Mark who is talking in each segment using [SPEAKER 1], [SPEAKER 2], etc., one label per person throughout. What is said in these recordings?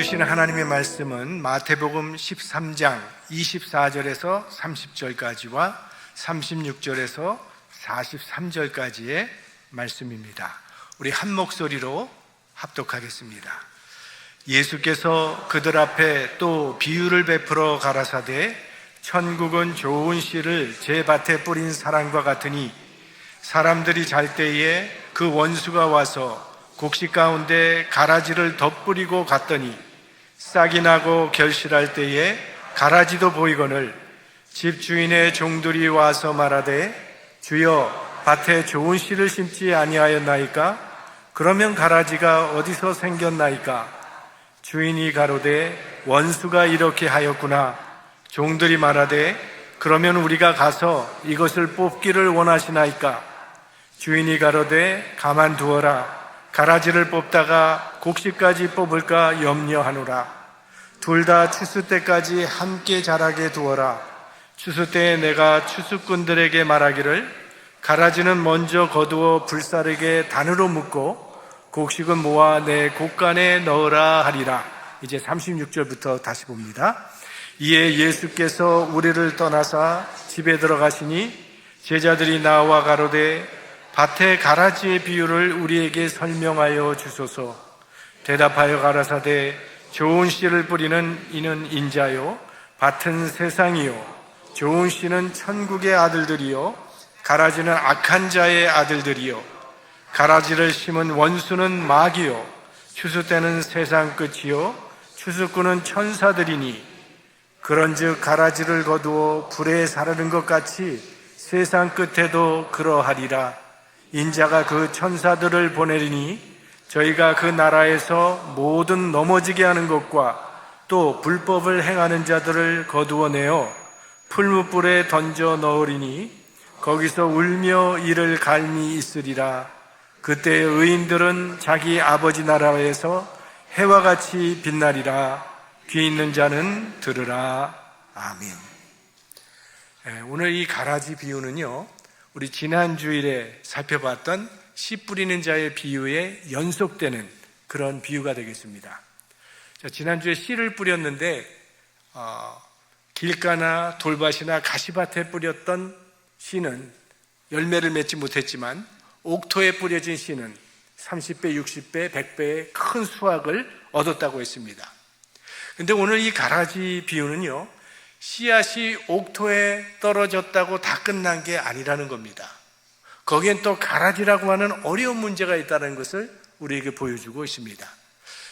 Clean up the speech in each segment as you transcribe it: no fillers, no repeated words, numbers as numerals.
[SPEAKER 1] 주신 하나님의 말씀은 마태복음 13장 24절에서 30절까지와 36절에서 43절까지의 말씀입니다. 우리 한 목소리로 합독하겠습니다. 예수께서 그들 앞에 또 비유를 베풀어 가라사대 천국은 좋은 씨를 제 밭에 뿌린 사람과 같으니 사람들이 잘 때에 그 원수가 와서 곡식 가운데 가라지를 덧뿌리고 갔더니 싹이 나고 결실할 때에 가라지도 보이거늘 집주인의 종들이 와서 말하되 주여 밭에 좋은 씨를 심지 아니하였나이까? 그러면 가라지가 어디서 생겼나이까? 주인이 가로되 원수가 이렇게 하였구나. 종들이 말하되 그러면 우리가 가서 이것을 뽑기를 원하시나이까? 주인이 가로되 가만두어라. 가라지를 뽑다가 곡식까지 뽑을까 염려하노라. 둘 다 추수 때까지 함께 자라게 두어라. 추수 때에 내가 추수꾼들에게 말하기를 가라지는 먼저 거두어 불사르게 단으로 묶고 곡식은 모아 내 곡간에 넣으라 하리라. 이제 36절부터 다시 봅니다. 이에 예수께서 우리를 떠나사 집에 들어가시니 제자들이 나와 가로되 밭의 가라지의 비유를 우리에게 설명하여 주소서. 대답하여 가라사대 좋은 씨를 뿌리는 이는 인자요 밭은 세상이요 좋은 씨는 천국의 아들들이요 가라지는 악한 자의 아들들이요 가라지를 심은 원수는 마귀요 추수 때는 세상 끝이요 추수꾼은 천사들이니 그런즉 가라지를 거두어 불에 사르는 것 같이 세상 끝에도 그러하리라. 인자가 그 천사들을 보내리니 저희가 그 나라에서 모든 넘어지게 하는 것과 또 불법을 행하는 자들을 거두어내어 풀무불에 던져 넣으리니 거기서 울며 이를 갈미 있으리라. 그때 의인들은 자기 아버지 나라에서 해와 같이 빛나리라. 귀 있는 자는 들으라. 아멘. 오늘 이 가라지 비유는요, 우리 지난 주일에 살펴봤던 씨 뿌리는 자의 비유에 연속되는 그런 비유가 되겠습니다. 지난주에 씨를 뿌렸는데 길가나 돌밭이나 가시밭에 뿌렸던 씨는 열매를 맺지 못했지만 옥토에 뿌려진 씨는 30배, 60배, 100배의 큰 수확을 얻었다고 했습니다. 그런데 오늘 이 가라지 비유는요, 씨앗이 옥토에 떨어졌다고 다 끝난 게 아니라는 겁니다. 거기엔 또 가라지라고 하는 어려운 문제가 있다는 것을 우리에게 보여주고 있습니다.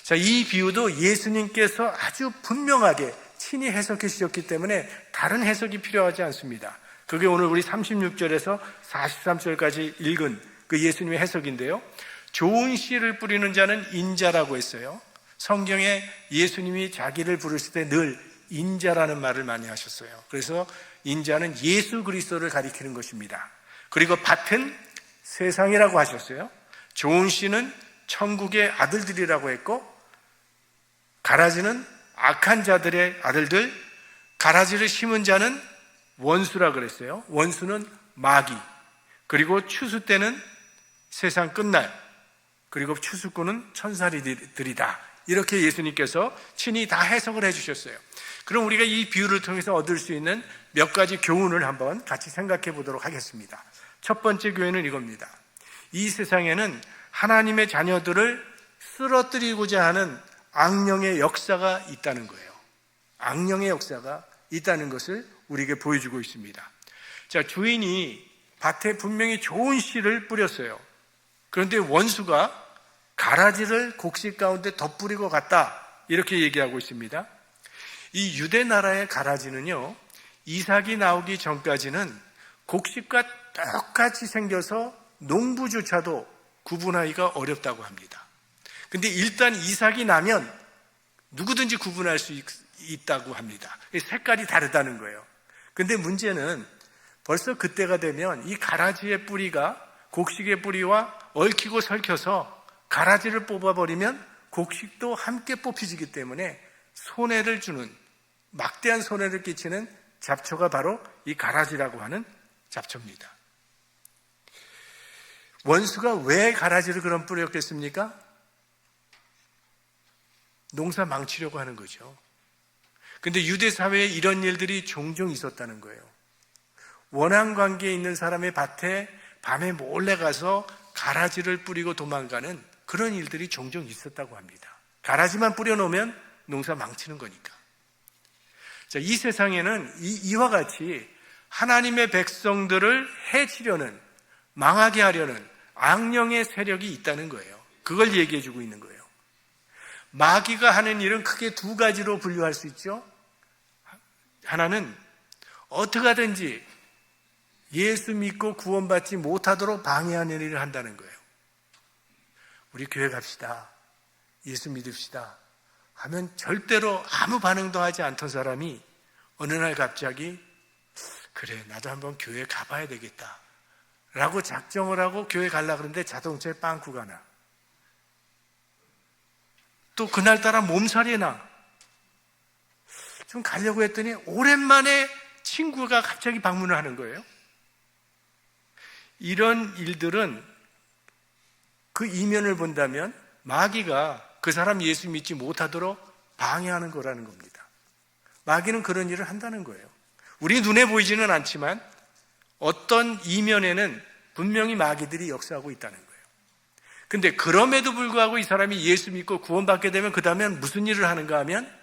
[SPEAKER 1] 자, 이 비유도 예수님께서 아주 분명하게 친히 해석해 주셨기 때문에 다른 해석이 필요하지 않습니다. 그게 오늘 우리 36절에서 43절까지 읽은 그 예수님의 해석인데요. 좋은 씨를 뿌리는 자는 인자라고 했어요. 성경에 예수님이 자기를 부르실 때 늘 인자라는 말을 많이 하셨어요. 그래서 인자는 예수 그리스도를 가리키는 것입니다. 그리고 밭은 세상이라고 하셨어요. 좋은 씨는 천국의 아들들이라고 했고 가라지는 악한 자들의 아들들, 가라지를 심은 자는 원수라 그랬어요. 원수는 마귀, 그리고 추수 때는 세상 끝날, 그리고 추수꾼은 천사들이다. 이렇게 예수님께서 친히 다 해석을 해주셨어요. 그럼 우리가 이 비유를 통해서 얻을 수 있는 몇 가지 교훈을 한번 같이 생각해 보도록 하겠습니다. 첫 번째 교훈은 이겁니다. 이 세상에는 하나님의 자녀들을 쓰러뜨리고자 하는 악령의 역사가 있다는 거예요. 악령의 역사가 있다는 것을 우리에게 보여주고 있습니다. 자, 주인이 밭에 분명히 좋은 씨를 뿌렸어요. 그런데 원수가 가라지를 곡식 가운데 덧뿌리고 갔다, 이렇게 얘기하고 있습니다. 이 유대 나라의 가라지는요, 이삭이 나오기 전까지는 곡식과 똑같이 생겨서 농부조차도 구분하기가 어렵다고 합니다. 근데 일단 이삭이 나면 누구든지 구분할 수 있다고 합니다. 색깔이 다르다는 거예요. 근데 문제는 벌써 그때가 되면 이 가라지의 뿌리가 곡식의 뿌리와 얽히고 설켜서 가라지를 뽑아버리면 곡식도 함께 뽑히지기 때문에 손해를 주는, 막대한 손해를 끼치는 잡초가 바로 이 가라지라고 하는 잡초입니다. 원수가 왜 가라지를 그럼 뿌렸겠습니까? 농사 망치려고 하는 거죠. 근데 유대 사회에 이런 일들이 종종 있었다는 거예요. 원한 관계에 있는 사람의 밭에 밤에 몰래 가서 가라지를 뿌리고 도망가는 그런 일들이 종종 있었다고 합니다. 가라지만 뿌려놓으면 농사 망치는 거니까. 자, 이 세상에는 이와 같이 하나님의 백성들을 해치려는, 망하게 하려는 악령의 세력이 있다는 거예요. 그걸 얘기해 주고 있는 거예요. 마귀가 하는 일은 크게 두 가지로 분류할 수 있죠. 하나는 어떻게 하든지 예수 믿고 구원받지 못하도록 방해하는 일을 한다는 거예요. 우리 교회 갑시다, 예수 믿읍시다 하면 절대로 아무 반응도 하지 않던 사람이 어느 날 갑자기 그래, 나도 한번 교회 가봐야 되겠다 라고 작정을 하고 교회 가려고 그러는데 자동차에 빵꾸가 나. 또 그날따라 몸살이 나. 좀 가려고 했더니 오랜만에 친구가 갑자기 방문을 하는 거예요. 이런 일들은 그 이면을 본다면 마귀가 그 사람 예수 믿지 못하도록 방해하는 거라는 겁니다. 마귀는 그런 일을 한다는 거예요. 우리 눈에 보이지는 않지만 어떤 이면에는 분명히 마귀들이 역사하고 있다는 거예요. 근데 그럼에도 불구하고 이 사람이 예수 믿고 구원받게 되면 그 다음엔 무슨 일을 하는가 하면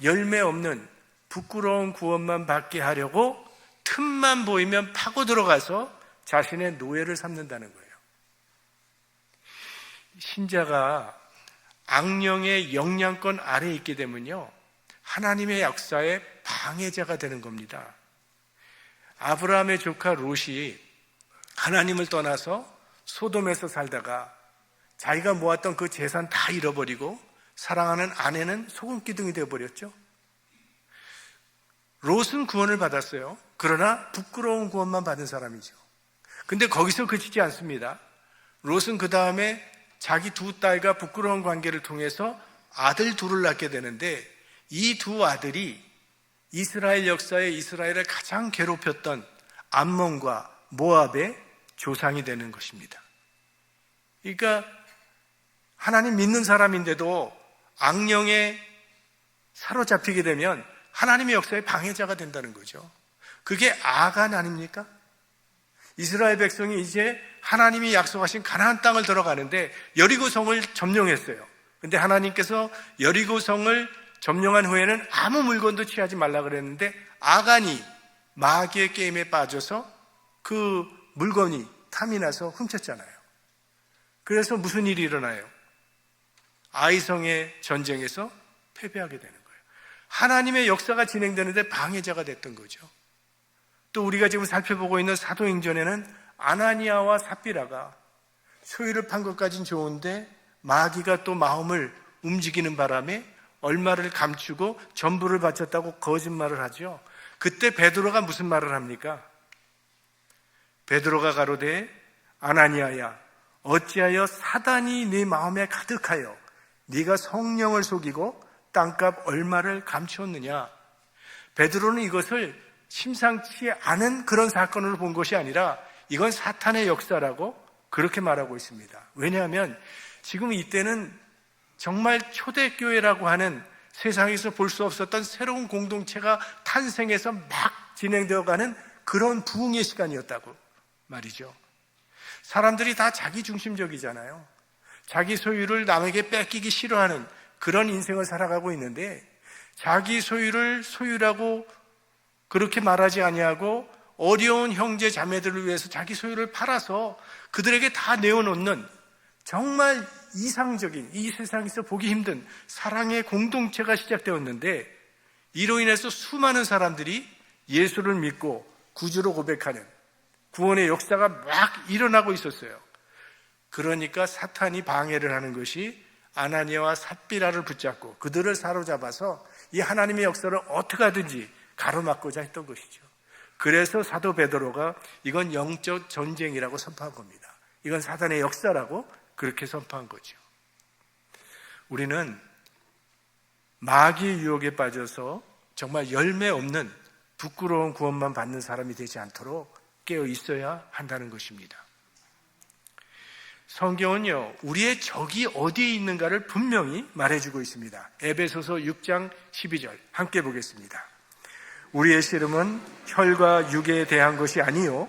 [SPEAKER 1] 열매 없는 부끄러운 구원만 받게 하려고 틈만 보이면 파고 들어가서 자신의 노예를 삼는다는 거예요. 신자가 악령의 영향권 아래에 있게 되면요, 하나님의 역사의 방해자가 되는 겁니다. 아브라함의 조카 롯이 하나님을 떠나서 소돔에서 살다가 자기가 모았던 그 재산 다 잃어버리고 사랑하는 아내는 소금기둥이 되어버렸죠. 롯은 구원을 받았어요. 그러나 부끄러운 구원만 받은 사람이죠. 근데 거기서 그치지 않습니다. 롯은 그 다음에 자기 두 딸과 부끄러운 관계를 통해서 아들 둘을 낳게 되는데 이 두 아들이 이스라엘 역사에 이스라엘을 가장 괴롭혔던 암몬과 모압의 조상이 되는 것입니다. 그러니까 하나님 믿는 사람인데도 악령에 사로잡히게 되면 하나님의 역사의 방해자가 된다는 거죠. 그게 아간 아닙니까? 이스라엘 백성이 이제 하나님이 약속하신 가나안 땅을 들어가는데 여리고성을 점령했어요. 근데 하나님께서 여리고성을 점령한 후에는 아무 물건도 취하지 말라 그랬는데 아간이 마귀의 게임에 빠져서 그 물건이 탐이 나서 훔쳤잖아요. 그래서 무슨 일이 일어나요? 아이성의 전쟁에서 패배하게 되는 거예요. 하나님의 역사가 진행되는데 방해자가 됐던 거죠. 또 우리가 지금 살펴보고 있는 사도행전에는 아나니아와 삽비라가 소유를 판 것까지는 좋은데 마귀가 또 마음을 움직이는 바람에 얼마를 감추고 전부를 바쳤다고 거짓말을 하죠. 그때 베드로가 무슨 말을 합니까? 베드로가 가로되 아나니아야 어찌하여 사단이 네 마음에 가득하여 네가 성령을 속이고 땅값 얼마를 감추었느냐. 베드로는 이것을 심상치 않은 그런 사건으로 본 것이 아니라 이건 사탄의 역사라고 그렇게 말하고 있습니다. 왜냐하면 지금 이때는 정말 초대교회라고 하는 세상에서 볼 수 없었던 새로운 공동체가 탄생해서 막 진행되어가는 그런 부흥의 시간이었다고 말이죠. 사람들이 다 자기 중심적이잖아요. 자기 소유를 남에게 뺏기기 싫어하는 그런 인생을 살아가고 있는데 자기 소유를 소유라고 그렇게 말하지 아니하고 어려운 형제 자매들을 위해서 자기 소유를 팔아서 그들에게 다 내어놓는 정말 이상적인 이 세상에서 보기 힘든 사랑의 공동체가 시작되었는데 이로 인해서 수많은 사람들이 예수를 믿고 구주로 고백하는 구원의 역사가 막 일어나고 있었어요. 그러니까 사탄이 방해를 하는 것이 아나니아와 삽비라를 붙잡고 그들을 사로잡아서 이 하나님의 역사를 어떻게 하든지 가로막고자 했던 것이죠. 그래서 사도 베드로가 이건 영적 전쟁이라고 선포한 겁니다. 이건 사탄의 역사라고 그렇게 선포한 거죠. 우리는 마귀의 유혹에 빠져서 정말 열매 없는 부끄러운 구원만 받는 사람이 되지 않도록 깨어 있어야 한다는 것입니다. 성경은요, 우리의 적이 어디에 있는가를 분명히 말해주고 있습니다. 에베소서 6장 12절 함께 보겠습니다. 우리의 씨름은 혈과 육에 대한 것이 아니요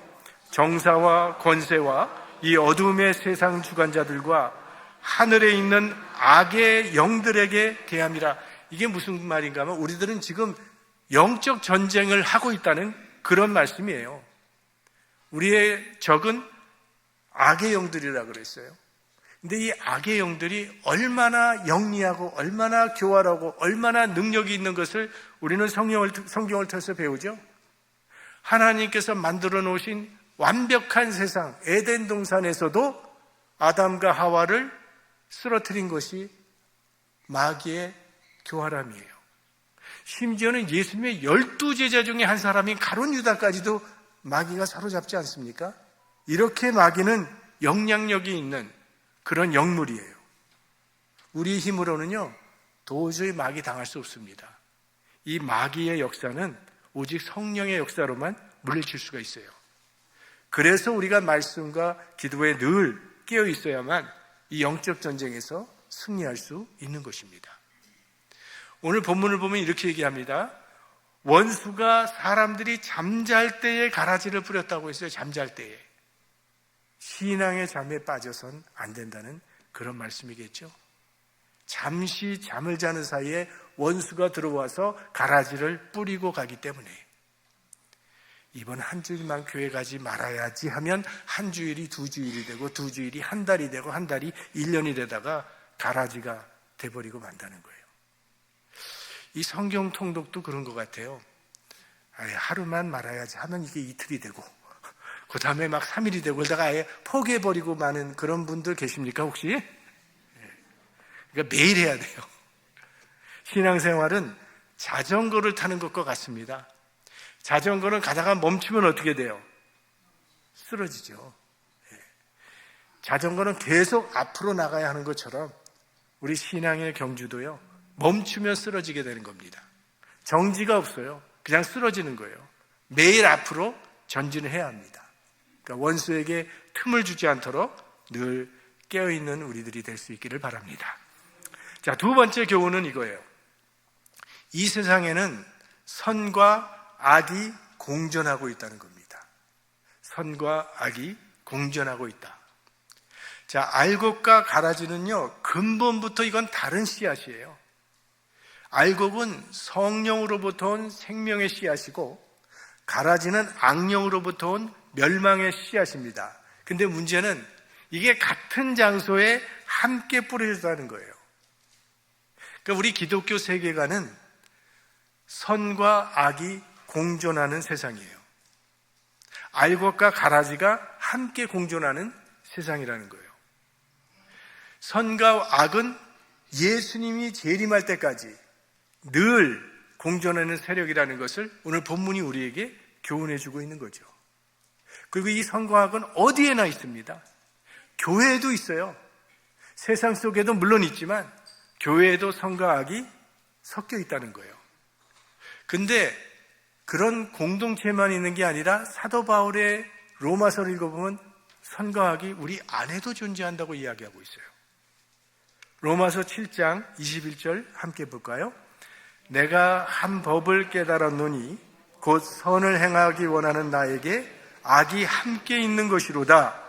[SPEAKER 1] 정사와 권세와 이 어둠의 세상 주관자들과 하늘에 있는 악의 영들에게 대함이라. 이게 무슨 말인가 하면 우리들은 지금 영적 전쟁을 하고 있다는 그런 말씀이에요. 우리의 적은 악의 영들이라 그랬어요. 근데 이 악의 영들이 얼마나 영리하고 얼마나 교활하고 얼마나 능력이 있는 것을 우리는 성경을 통해서 배우죠. 하나님께서 만들어 놓으신 완벽한 세상 에덴 동산에서도 아담과 하와를 쓰러뜨린 것이 마귀의 교활함이에요. 심지어는 예수님의 12제자 중에 한 사람인 가룟 유다까지도 마귀가 사로잡지 않습니까? 이렇게 마귀는 영향력이 있는 그런 영물이에요. 우리 힘으로는요, 도저히 마귀 당할 수 없습니다. 이 마귀의 역사는 오직 성령의 역사로만 물리칠 수가 있어요. 그래서 우리가 말씀과 기도에 늘 깨어 있어야만 이 영적 전쟁에서 승리할 수 있는 것입니다. 오늘 본문을 보면 이렇게 얘기합니다. 원수가 사람들이 잠잘 때에 가라지를 뿌렸다고 했어요. 잠잘 때에. 신앙의 잠에 빠져선 안 된다는 그런 말씀이겠죠. 잠시 잠을 자는 사이에 원수가 들어와서 가라지를 뿌리고 가기 때문에 이번 한 주일만 교회 가지 말아야지 하면 한 주일이 두 주일이 되고 두 주일이 한 달이 되고 한 달이 1년이 되다가 가라지가 돼버리고 만다는 거예요. 이 성경 통독도 그런 것 같아요. 하루만 말아야지 하면 이게 이틀이 되고 그 다음에 막 3일이 되고 그러다가 아예 포기해버리고 마는 그런 분들 계십니까 혹시? 그러니까 매일 해야 돼요. 신앙생활은 자전거를 타는 것과 같습니다. 자전거는 가다가 멈추면 어떻게 돼요? 쓰러지죠. 자전거는 계속 앞으로 나가야 하는 것처럼 우리 신앙의 경주도요, 멈추면 쓰러지게 되는 겁니다. 정지가 없어요. 그냥 쓰러지는 거예요. 매일 앞으로 전진을 해야 합니다. 그러니까 원수에게 틈을 주지 않도록 늘 깨어있는 우리들이 될 수 있기를 바랍니다. 자, 두 번째 교훈은 이거예요. 이 세상에는 선과 악이 공존하고 있다는 겁니다. 선과 악이 공존하고 있다. 자, 알곡과 가라지는요, 근본부터 이건 다른 씨앗이에요. 알곡은 성령으로부터 온 생명의 씨앗이고 가라지는 악령으로부터 온 멸망의 씨앗입니다. 근데 문제는 이게 같은 장소에 함께 뿌려졌다는 거예요. 그러니까 우리 기독교 세계관은 선과 악이 공존하는 세상이에요. 알곡과 가라지가 함께 공존하는 세상이라는 거예요. 선과 악은 예수님이 재림할 때까지 늘 공존하는 세력이라는 것을 오늘 본문이 우리에게 교훈해 주고 있는 거죠. 그리고 이 선과 악은 어디에나 있습니다. 교회에도 있어요. 세상 속에도 물론 있지만 교회에도 선과 악이 섞여 있다는 거예요. 근데 그런 공동체만 있는 게 아니라 사도 바울의 로마서를 읽어보면 선과 악이 우리 안에도 존재한다고 이야기하고 있어요. 로마서 7장 21절 함께 볼까요? 내가 한 법을 깨달았노니 곧 선을 행하기 원하는 나에게 악이 함께 있는 것이로다.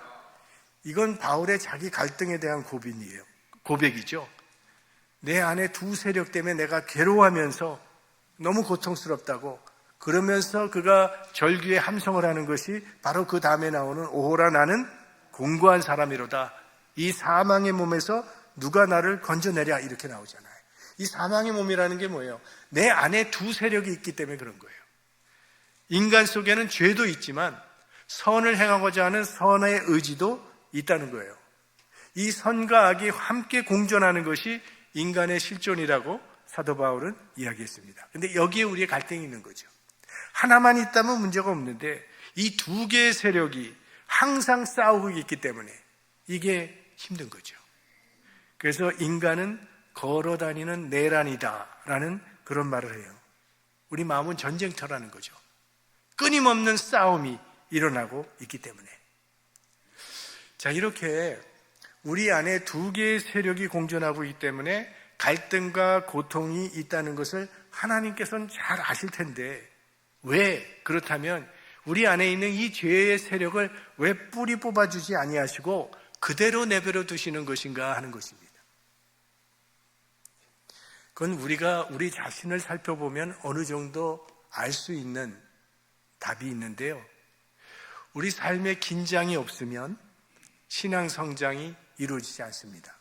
[SPEAKER 1] 이건 바울의 자기 갈등에 대한 고백이죠. 내 안에 두 세력 때문에 내가 괴로워하면서 너무 고통스럽다고, 그러면서 그가 절규의 함성을 하는 것이 바로 그 다음에 나오는 오호라 나는 공고한 사람이로다. 이 사망의 몸에서 누가 나를 건져내랴, 이렇게 나오잖아요. 이 사망의 몸이라는 게 뭐예요? 내 안에 두 세력이 있기 때문에 그런 거예요. 인간 속에는 죄도 있지만 선을 행하고자 하는 선의 의지도 있다는 거예요. 이 선과 악이 함께 공존하는 것이 인간의 실존이라고 사도 바울은 이야기했습니다. 근데 여기에 우리의 갈등이 있는 거죠. 하나만 있다면 문제가 없는데 이 두 개의 세력이 항상 싸우고 있기 때문에 이게 힘든 거죠. 그래서 인간은 걸어다니는 내란이다라는 그런 말을 해요. 우리 마음은 전쟁터라는 거죠. 끊임없는 싸움이 일어나고 있기 때문에. 자, 이렇게 우리 안에 두 개의 세력이 공존하고 있기 때문에 갈등과 고통이 있다는 것을 하나님께서는 잘 아실 텐데, 왜 그렇다면 우리 안에 있는 이 죄의 세력을 왜 뿌리 뽑아주지 아니하시고 그대로 내버려 두시는 것인가 하는 것입니다. 그건 우리가 우리 자신을 살펴보면 어느 정도 알 수 있는 답이 있는데요. 우리 삶에 긴장이 없으면 신앙 성장이 이루어지지 않습니다.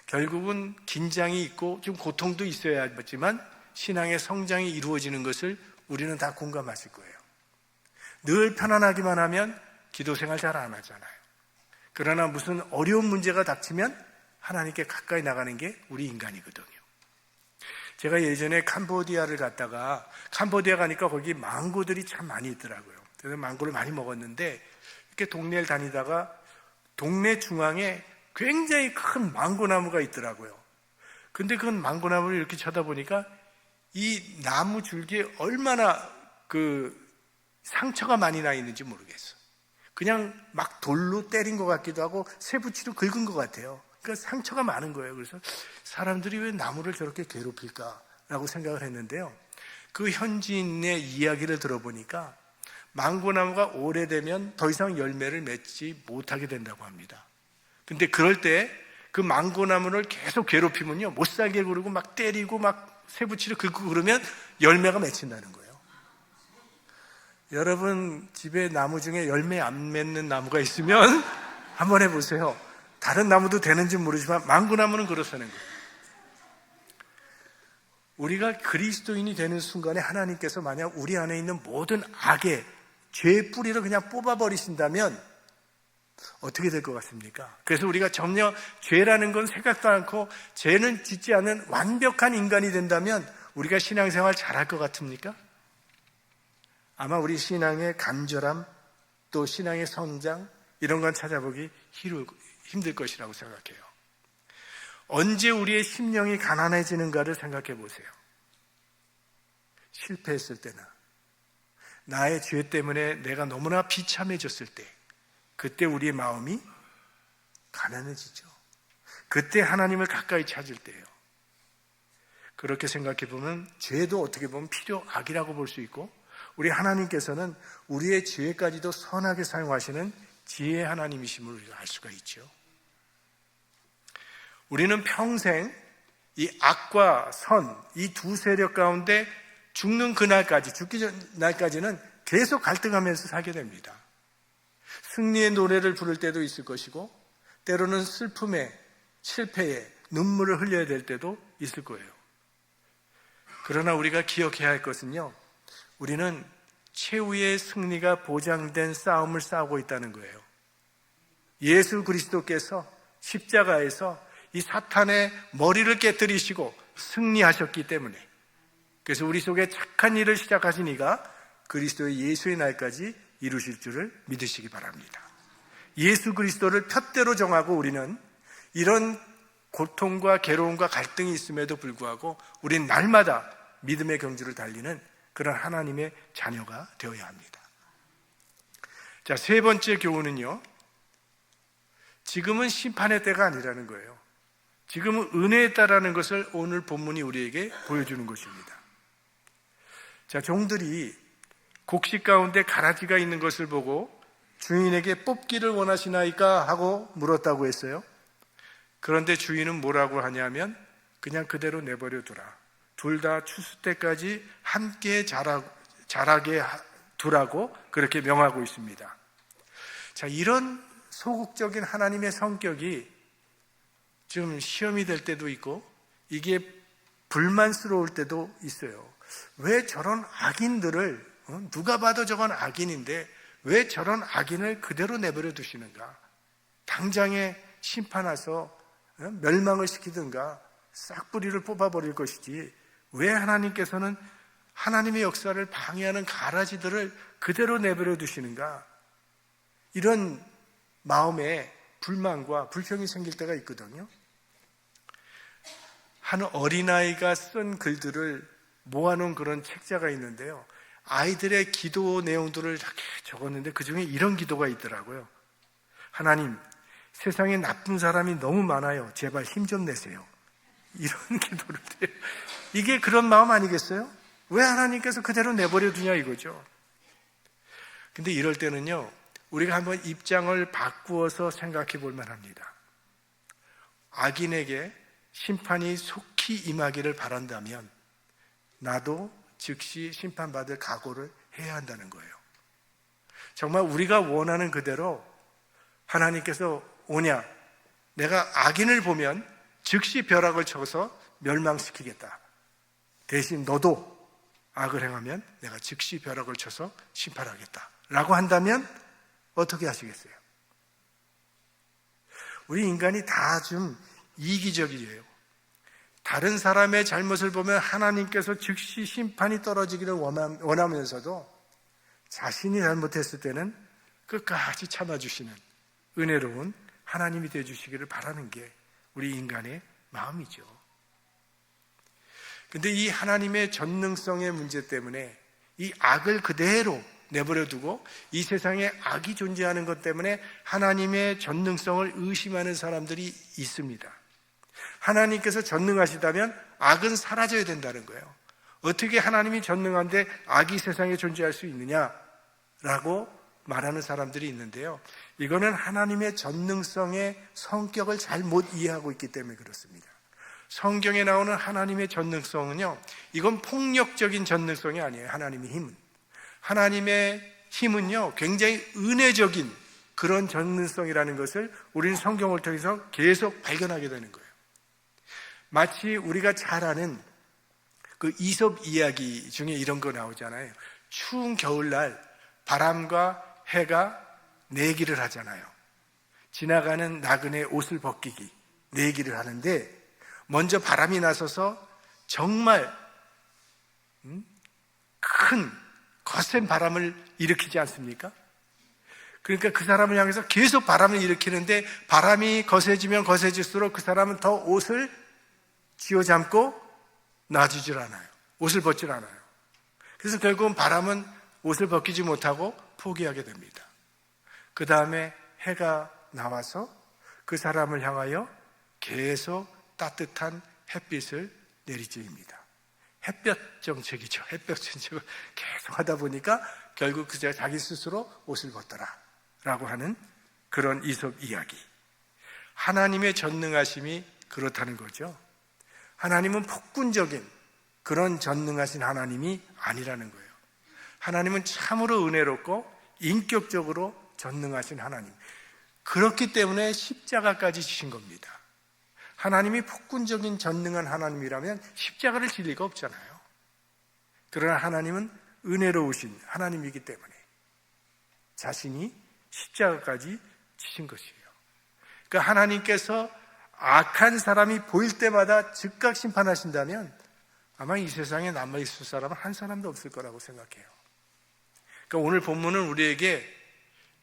[SPEAKER 1] 결국은 긴장이 있고 좀 고통도 있어야지만 신앙의 성장이 이루어지는 것을 우리는 다 공감하실 거예요. 늘 편안하기만 하면 기도 생활 잘 안 하잖아요. 그러나 무슨 어려운 문제가 닥치면 하나님께 가까이 나가는 게 우리 인간이거든요. 제가 예전에 캄보디아를 갔다가 캄보디아 가니까 거기 망고들이 참 많이 있더라고요. 그래서 망고를 많이 먹었는데 이렇게 동네를 다니다가 동네 중앙에 굉장히 큰 망고나무가 있더라고요. 근데 그 망고나무를 이렇게 쳐다보니까 이 나무 줄기에 얼마나 상처가 많이 나 있는지 모르겠어. 그냥 막 돌로 때린 것 같기도 하고 쇠붙이로 긁은 것 같아요. 그러니까 상처가 많은 거예요. 그래서 사람들이 왜 나무를 저렇게 괴롭힐까라고 생각을 했는데요. 그 현지인의 이야기를 들어보니까 망고나무가 오래되면 더 이상 열매를 맺지 못하게 된다고 합니다. 근데 그럴 때 그 망고나무를 계속 괴롭히면요, 못 살게 구르고 막 때리고 막 쇠붙이로 긁고 그러면 열매가 맺힌다는 거예요. 여러분 집에 나무 중에 열매 안 맺는 나무가 있으면 한번 해보세요. 다른 나무도 되는지 모르지만 망고나무는 그렇다는 거예요. 우리가 그리스도인이 되는 순간에 하나님께서 만약 우리 안에 있는 모든 악의 죄의 뿌리를 그냥 뽑아버리신다면 어떻게 될 것 같습니까? 그래서 우리가 전혀 죄라는 건 생각도 않고 죄는 짓지 않은 완벽한 인간이 된다면 우리가 신앙생활 잘할 것 같습니까? 아마 우리 신앙의 간절함, 또 신앙의 성장, 이런 건 찾아보기 힘들 것이라고 생각해요. 언제 우리의 심령이 가난해지는가를 생각해 보세요. 실패했을 때나 나의 죄 때문에 내가 너무나 비참해졌을 때, 그때 우리의 마음이 가난해지죠. 그때 하나님을 가까이 찾을 때예요. 그렇게 생각해 보면 죄도 어떻게 보면 필요악이라고 볼 수 있고, 우리 하나님께서는 우리의 죄까지도 선하게 사용하시는 지혜의 하나님이심을 우리가 알 수가 있죠. 우리는 평생 이 악과 선, 이 두 세력 가운데 죽는 그날까지, 죽기 전 날까지는 계속 갈등하면서 살게 됩니다. 승리의 노래를 부를 때도 있을 것이고, 때로는 슬픔에, 실패에 눈물을 흘려야 될 때도 있을 거예요. 그러나 우리가 기억해야 할 것은요, 우리는 최후의 승리가 보장된 싸움을 싸우고 있다는 거예요. 예수 그리스도께서 십자가에서 이 사탄의 머리를 깨뜨리시고 승리하셨기 때문에, 그래서 우리 속에 착한 일을 시작하신 이가 그리스도의 예수의 날까지 이루실 줄을 믿으시기 바랍니다. 예수 그리스도를 푯대로 정하고 우리는 이런 고통과 괴로움과 갈등이 있음에도 불구하고 우리는 날마다 믿음의 경주를 달리는 그런 하나님의 자녀가 되어야 합니다. 자, 세 번째 교훈은요, 지금은 심판의 때가 아니라는 거예요. 지금은 은혜의 때라는 것을 오늘 본문이 우리에게 보여주는 것입니다. 자, 종들이 곡식 가운데 가라지가 있는 것을 보고 주인에게 뽑기를 원하시나이까 하고 물었다고 했어요. 그런데 주인은 뭐라고 하냐면 그냥 그대로 내버려 두라. 둘 다 추수 때까지 함께 자라게 두라고 그렇게 명하고 있습니다. 자, 이런 소극적인 하나님의 성격이 좀 시험이 될 때도 있고 이게 불만스러울 때도 있어요. 왜 저런 악인들을, 누가 봐도 저건 악인인데 왜 저런 악인을 그대로 내버려 두시는가? 당장에 심판하서 멸망을 시키든가 싹 뿌리를 뽑아버릴 것이지, 왜 하나님께서는 하나님의 역사를 방해하는 가라지들을 그대로 내버려 두시는가? 이런 마음에 불만과 불평이 생길 때가 있거든요. 한 어린아이가 쓴 글들을 모아놓은 그런 책자가 있는데요, 아이들의 기도 내용들을 이렇게 적었는데 그 중에 이런 기도가 있더라고요. 하나님, 세상에 나쁜 사람이 너무 많아요. 제발 힘 좀 내세요. 이런 기도를 해요. 이게 그런 마음 아니겠어요? 왜 하나님께서 그대로 내버려 두냐 이거죠. 근데 이럴 때는요, 우리가 한번 입장을 바꾸어서 생각해 볼 만합니다. 악인에게 심판이 속히 임하기를 바란다면 나도 즉시 심판받을 각오를 해야 한다는 거예요. 정말 우리가 원하는 그대로 하나님께서 오냐, 내가 악인을 보면 즉시 벼락을 쳐서 멸망시키겠다. 대신 너도 악을 행하면 내가 즉시 벼락을 쳐서 심판하겠다 라고 한다면 어떻게 하시겠어요? 우리 인간이 다 좀 이기적이에요. 다른 사람의 잘못을 보면 하나님께서 즉시 심판이 떨어지기를 원하면서도 자신이 잘못했을 때는 끝까지 참아주시는 은혜로운 하나님이 되어주시기를 바라는 게 우리 인간의 마음이죠. 근데 이 하나님의 전능성의 문제 때문에 이 악을 그대로 내버려 두고 이 세상에 악이 존재하는 것 때문에 하나님의 전능성을 의심하는 사람들이 있습니다. 하나님께서 전능하시다면 악은 사라져야 된다는 거예요. 어떻게 하나님이 전능한데 악이 세상에 존재할 수 있느냐라고 말하는 사람들이 있는데요. 이거는 하나님의 전능성의 성격을 잘 못 이해하고 있기 때문에 그렇습니다. 성경에 나오는 하나님의 전능성은요, 이건 폭력적인 전능성이 아니에요. 하나님의 힘은. 하나님의 힘은요, 굉장히 은혜적인 그런 전능성이라는 것을 우리는 성경을 통해서 계속 발견하게 되는 거예요. 마치 우리가 잘 아는 그 이솝 이야기 중에 이런 거 나오잖아요. 추운 겨울날 바람과 해가 내기를 하잖아요. 지나가는 나그네 옷을 벗기기 내기를 하는데 먼저 바람이 나서서 정말 큰 거센 바람을 일으키지 않습니까? 그러니까 그 사람을 향해서 계속 바람을 일으키는데 바람이 거세지면 거세질수록 그 사람은 더 옷을 쥐어잡고 놔주질 않아요. 옷을 벗질 않아요. 그래서 결국은 바람은 옷을 벗기지 못하고 포기하게 됩니다. 그 다음에 해가 나와서 그 사람을 향하여 계속 따뜻한 햇빛을 내리쬐입니다. 햇볕 정책이죠. 햇볕 정책을 계속 하다 보니까 결국 그저 자기 스스로 옷을 벗더라 라고 하는 그런 이솝 이야기. 하나님의 전능하심이 그렇다는 거죠. 하나님은 폭군적인 그런 전능하신 하나님이 아니라는 거예요. 하나님은 참으로 은혜롭고 인격적으로 전능하신 하나님. 그렇기 때문에 십자가까지 지신 겁니다. 하나님이 폭군적인 전능한 하나님이라면 십자가를 질 리가 없잖아요. 그러나 하나님은 은혜로우신 하나님이기 때문에 자신이 십자가까지 지신 것이에요. 그러니까 하나님께서 악한 사람이 보일 때마다 즉각 심판하신다면 아마 이 세상에 남아있을 사람은 한 사람도 없을 거라고 생각해요. 그러니까 오늘 본문은 우리에게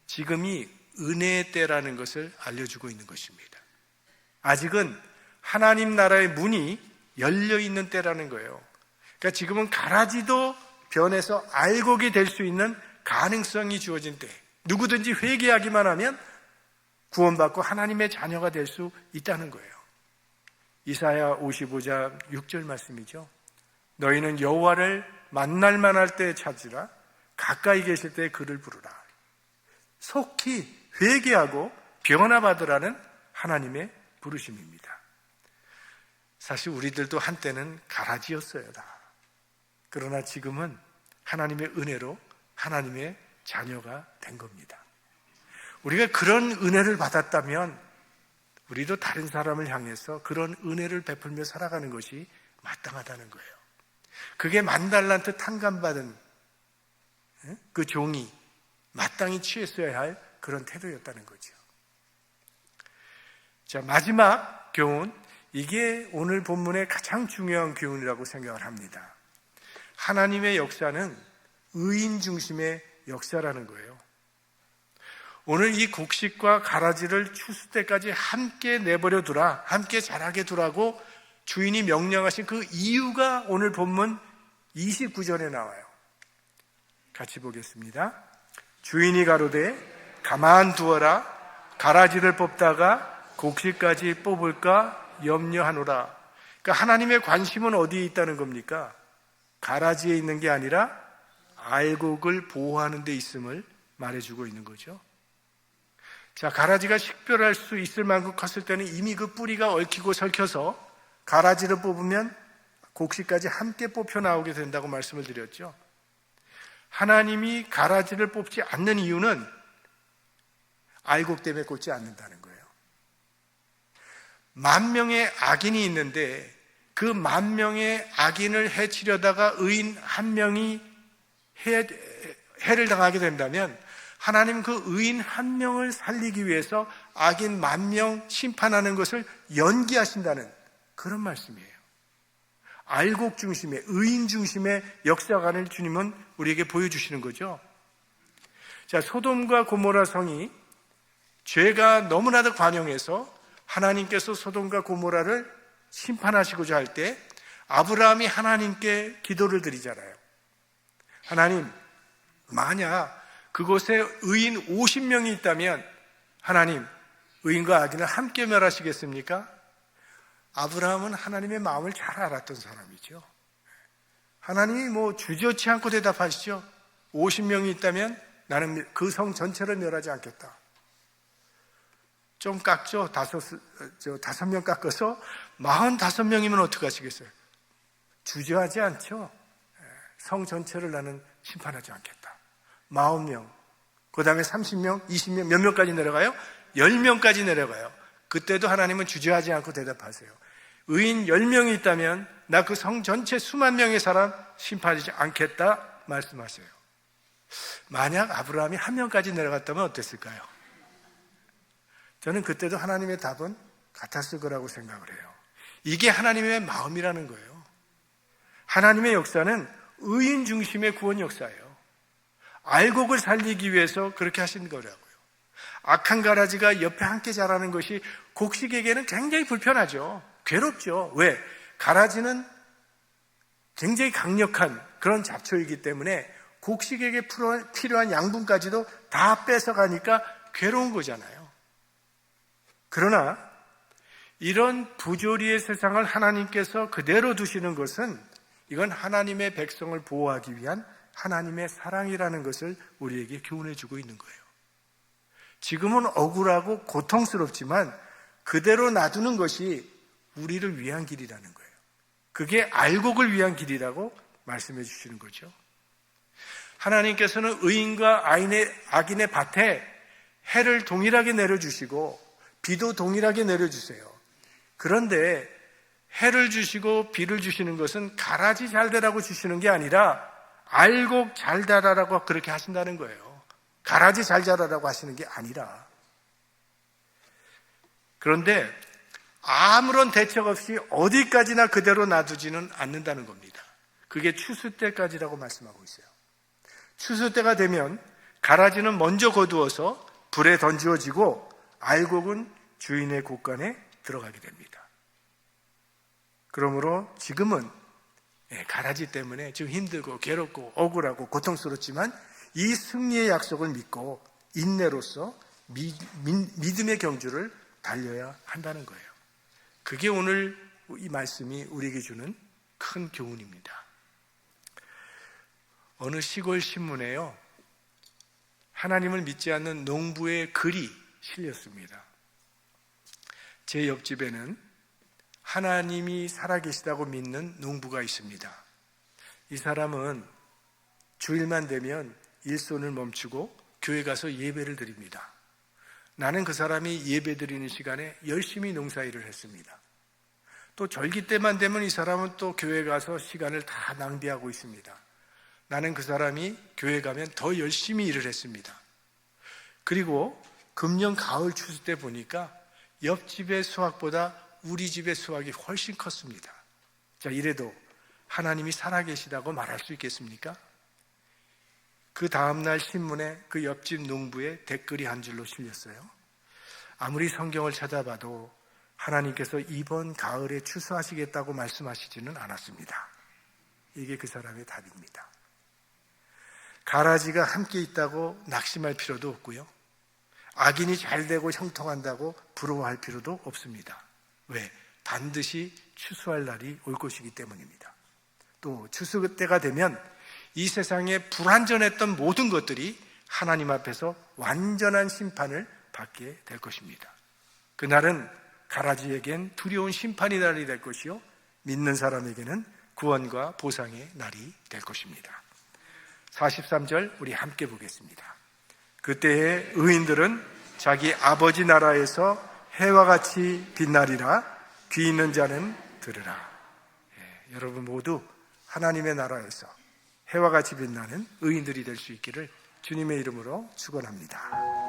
[SPEAKER 1] 지금이 은혜의 때라는 것을 알려주고 있는 것입니다. 아직은 하나님 나라의 문이 열려있는 때라는 거예요. 그러니까 지금은 가라지도 변해서 알곡이 될 수 있는 가능성이 주어진 때, 누구든지 회개하기만 하면 구원받고 하나님의 자녀가 될 수 있다는 거예요. 이사야 55장 6절 말씀이죠. 너희는 여호와를 만날 만할 때 찾으라. 가까이 계실 때 그를 부르라. 속히 회개하고 변화받으라는 하나님의 부르심입니다. 사실 우리들도 한때는 가라지였어요 다. 그러나 지금은 하나님의 은혜로 하나님의 자녀가 된 겁니다. 우리가 그런 은혜를 받았다면 우리도 다른 사람을 향해서 그런 은혜를 베풀며 살아가는 것이 마땅하다는 거예요. 그게 만달란트 탕감받은 그 종이 마땅히 취했어야 할 그런 태도였다는 거죠. 자, 마지막 교훈, 이게 오늘 본문의 가장 중요한 교훈이라고 생각을 합니다. 하나님의 역사는 의인 중심의 역사라는 거예요. 오늘 이 곡식과 가라지를 추수 때까지 함께 내버려 두라, 함께 자라게 두라고 주인이 명령하신 그 이유가 오늘 본문 29절에 나와요. 같이 보겠습니다. 주인이 가로되 가만두어라. 가라지를 뽑다가 곡식까지 뽑을까 염려하노라. 그러니까 하나님의 관심은 어디에 있다는 겁니까? 가라지에 있는 게 아니라 알곡을 보호하는 데 있음을 말해주고 있는 거죠. 자, 가라지가 식별할 수 있을 만큼 컸을 때는 이미 그 뿌리가 얽히고 설켜서 가라지를 뽑으면 곡식까지 함께 뽑혀 나오게 된다고 말씀을 드렸죠. 하나님이 가라지를 뽑지 않는 이유는 알곡 때문에 꽂지 않는다는 거예요. 10,000명의 악인이 있는데 그 10,000명의 악인을 해치려다가 의인 1명이 해를 당하게 된다면 하나님 그 의인 1명을 살리기 위해서 악인 10,000명 심판하는 것을 연기하신다는 그런 말씀이에요. 알곡 중심의, 의인 중심의 역사관을 주님은 우리에게 보여주시는 거죠. 자, 소돔과 고모라 성이 죄가 너무나도 관영해서 하나님께서 소돔과 고모라를 심판하시고자 할 때 아브라함이 하나님께 기도를 드리잖아요. 하나님, 만약 그곳에 의인 50명이 있다면 하나님, 의인과 악인을 함께 멸하시겠습니까? 아브라함은 하나님의 마음을 잘 알았던 사람이죠. 하나님이 주저치 않고 대답하시죠. 50명이 있다면 나는 그 성 전체를 멸하지 않겠다. 좀 깎죠. 5명 깎아서 45명이면 어떡하시겠어요? 주저하지 않죠. 성 전체를 나는 심판하지 않겠다. 40명, 그 다음에 30명, 20명, 몇 명까지 내려가요? 10명까지 내려가요. 그때도 하나님은 주저하지 않고 대답하세요. 의인 10명이 있다면 나 그 성 전체 수만 명의 사람 심판하지 않겠다 말씀하세요. 만약 아브라함이 1명까지 내려갔다면 어땠을까요? 저는 그때도 하나님의 답은 같았을 거라고 생각을 해요. 이게 하나님의 마음이라는 거예요. 하나님의 역사는 의인 중심의 구원 역사예요. 알곡을 살리기 위해서 그렇게 하신 거라고요. 악한 가라지가 옆에 함께 자라는 것이 곡식에게는 굉장히 불편하죠. 괴롭죠. 왜? 가라지는 굉장히 강력한 그런 잡초이기 때문에 곡식에게 필요한 양분까지도 다 뺏어가니까 괴로운 거잖아요. 그러나 이런 부조리의 세상을 하나님께서 그대로 두시는 것은 이건 하나님의 백성을 보호하기 위한 하나님의 사랑이라는 것을 우리에게 교훈해 주고 있는 거예요. 지금은 억울하고 고통스럽지만 그대로 놔두는 것이 우리를 위한 길이라는 거예요. 그게 알곡을 위한 길이라고 말씀해 주시는 거죠. 하나님께서는 의인과 악인의 밭에 해를 동일하게 내려주시고 비도 동일하게 내려주세요. 그런데 해를 주시고 비를 주시는 것은 가라지 잘 되라고 주시는 게 아니라 알곡 잘 자라라고 그렇게 하신다는 거예요. 가라지 잘 자라라고 하시는 게 아니라. 그런데 아무런 대책 없이 어디까지나 그대로 놔두지는 않는다는 겁니다. 그게 추수 때까지라고 말씀하고 있어요. 추수 때가 되면 가라지는 먼저 거두어서 불에 던지어지고 알곡은 주인의 곳간에 들어가게 됩니다. 그러므로 지금은 가라지 때문에 지금 힘들고 괴롭고 억울하고 고통스럽지만 이 승리의 약속을 믿고 인내로서 믿음의 경주를 달려야 한다는 거예요. 그게 오늘 이 말씀이 우리에게 주는 큰 교훈입니다. 어느 시골 신문에요, 하나님을 믿지 않는 농부의 글이 실렸습니다. 제 옆집에는 하나님이 살아계시다고 믿는 농부가 있습니다. 이 사람은 주일만 되면 일손을 멈추고 교회 가서 예배를 드립니다. 나는 그 사람이 예배 드리는 시간에 열심히 농사일을 했습니다. 또 절기 때만 되면 이 사람은 또 교회 가서 시간을 다 낭비하고 있습니다. 나는 그 사람이 교회 가면 더 열심히 일을 했습니다. 그리고 금년 가을 추수 때 보니까 옆집의 수확보다 우리 집의 수확이 훨씬 컸습니다. 자, 이래도 하나님이 살아계시다고 말할 수 있겠습니까? 그 다음날 신문에 그 옆집 농부의 댓글이 한 줄로 실렸어요. 아무리 성경을 찾아봐도 하나님께서 이번 가을에 추수하시겠다고 말씀하시지는 않았습니다. 이게 그 사람의 답입니다. 가라지가 함께 있다고 낙심할 필요도 없고요. 악인이 잘 되고 형통한다고 부러워할 필요도 없습니다. 왜? 반드시 추수할 날이 올 것이기 때문입니다. 또 추수 때가 되면 이 세상에 불완전했던 모든 것들이 하나님 앞에서 완전한 심판을 받게 될 것입니다. 그날은 가라지에겐 두려운 심판의 날이 될 것이요, 믿는 사람에게는 구원과 보상의 날이 될 것입니다. 43절 우리 함께 보겠습니다. 그때의 의인들은 자기 아버지 나라에서 해와 같이 빛나리라. 귀 있는 자는 들으라. 여러분 모두 하나님의 나라에서 해와 같이 빛나는 의인들이 될 수 있기를 주님의 이름으로 축원합니다.